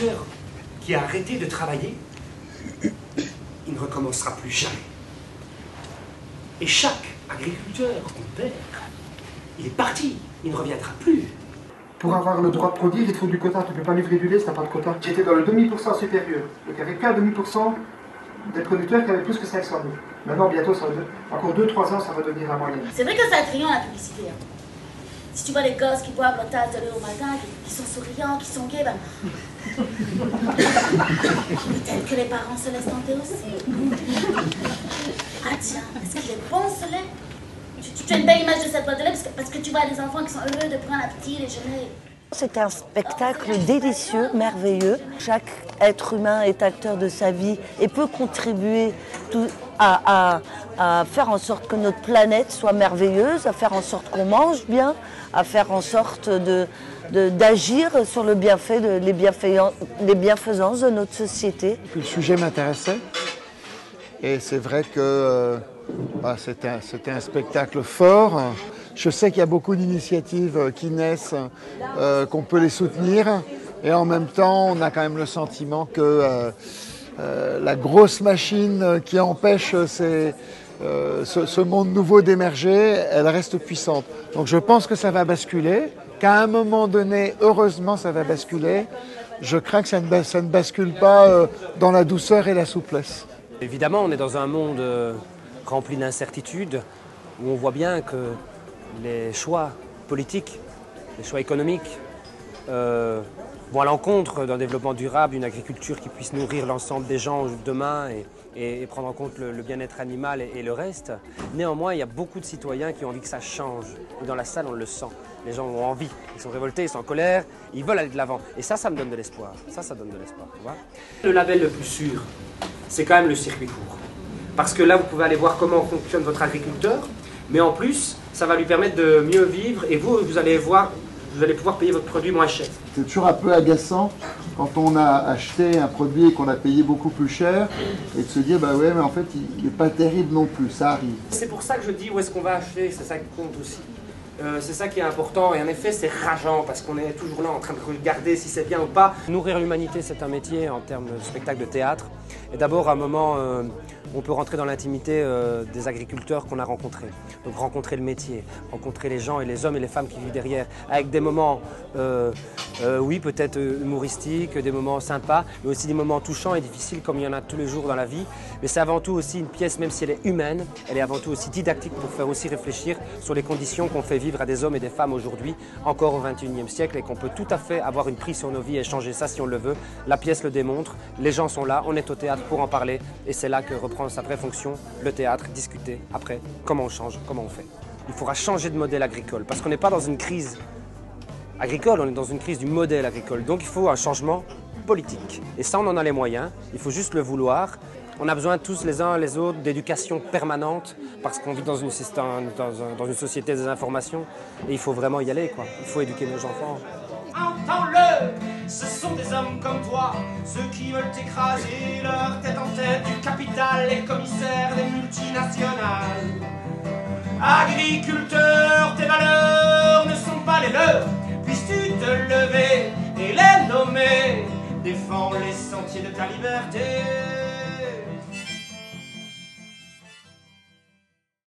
agriculteur qui a arrêté de travailler, il ne recommencera plus jamais. Et chaque agriculteur qu'on perd, il est parti, il ne reviendra plus. Pour avoir le droit de produire, il faut du quota. Tu ne peux pas livrer du lait si tu n'as pas de quota. J'étais dans le demi-pourcent supérieur. Donc il n'y avait qu'un demi-pourcent des producteurs qui avaient plus que 500 000. Maintenant, bientôt, ça va encore 2-3 ans, ça va devenir la moyenne. C'est vrai que c'est attrayant la publicité. Hein. Si tu vois les gosses qui boivent leur tasse de lait au matin, qui sont souriants, qui sont gays, ben... peut-être que les parents se laissent tenter aussi. Ah tiens, est-ce qu'il est bon ce lait? Tu as une belle image de cette boîte de lait parce que tu vois des enfants qui sont heureux de prendre un petit déjeuner. C'est un spectacle délicieux, merveilleux. Chaque être humain est acteur de sa vie et peut contribuer à faire en sorte que notre planète soit merveilleuse, à faire en sorte qu'on mange bien, à faire en sorte d'agir sur le bienfait, les bienfaisances de notre société. Le sujet m'intéressait et c'est vrai que c'était un spectacle fort. Je sais qu'il y a beaucoup d'initiatives qui naissent, qu'on peut les soutenir et en même temps on a quand même le sentiment que la grosse machine qui empêche ce monde nouveau d'émerger, elle reste puissante. Donc je pense que ça va basculer, qu'à un moment donné, heureusement ça va basculer. Je crains que ça ne bascule pas dans la douceur et la souplesse. Évidemment, on est dans un monde rempli d'incertitudes, où on voit bien que les choix politiques, les choix économiques vont à l'encontre d'un développement durable, d'une agriculture qui puisse nourrir l'ensemble des gens demain et prendre en compte le bien-être animal et le reste. Néanmoins, il y a beaucoup de citoyens qui ont envie que ça change. Et dans la salle, on le sent. Les gens ont envie, ils sont révoltés, ils sont en colère, ils veulent aller de l'avant. Et ça me donne de l'espoir. Ça donne de l'espoir, tu vois. Le label le plus sûr, c'est quand même le circuit court. Parce que là, vous pouvez aller voir comment fonctionne votre agriculteur, mais en plus, ça va lui permettre de mieux vivre et vous allez pouvoir payer votre produit moins cher. C'est toujours un peu agaçant quand on a acheté un produit et qu'on a payé beaucoup plus cher et de se dire bah ouais mais en fait il n'est pas terrible non plus, ça arrive. C'est pour ça que je dis où est-ce qu'on va acheter, c'est ça qui compte aussi. C'est ça qui est important et en effet c'est rageant parce qu'on est toujours là en train de regarder si c'est bien ou pas. Nourrir l'humanité c'est un métier en termes de spectacle de théâtre et d'abord à un moment on peut rentrer dans l'intimité des agriculteurs qu'on a rencontrés. Donc rencontrer le métier, rencontrer les gens et les hommes et les femmes qui vivent derrière avec des moments oui peut-être humoristiques, des moments sympas mais aussi des moments touchants et difficiles comme il y en a tous les jours dans la vie. Mais c'est avant tout aussi une pièce, même si elle est humaine, elle est avant tout aussi didactique pour faire aussi réfléchir sur les conditions qu'on fait vivre à des hommes et des femmes aujourd'hui, encore au XXIe siècle, et qu'on peut tout à fait avoir une prise sur nos vies et changer ça si on le veut. La pièce le démontre, les gens sont là, on est au théâtre pour en parler, et c'est là que reprend sa vraie fonction, le théâtre, discuter après comment on change, comment on fait. Il faudra changer de modèle agricole, parce qu'on n'est pas dans une crise agricole, on est dans une crise du modèle agricole, donc il faut un changement politique. Et ça, on en a les moyens, il faut juste le vouloir. On a besoin tous les uns les autres d'éducation permanente parce qu'on vit dans une société des informations et il faut vraiment y aller, quoi. Il faut éduquer nos enfants. Entends-le, ce sont des hommes comme toi, ceux qui veulent écraser leur tête en tête du capital, les commissaires des multinationales. Agriculteurs, tes valeurs ne sont pas les leurs, puisses-tu te lever et les nommer, défends les sentiers de ta liberté.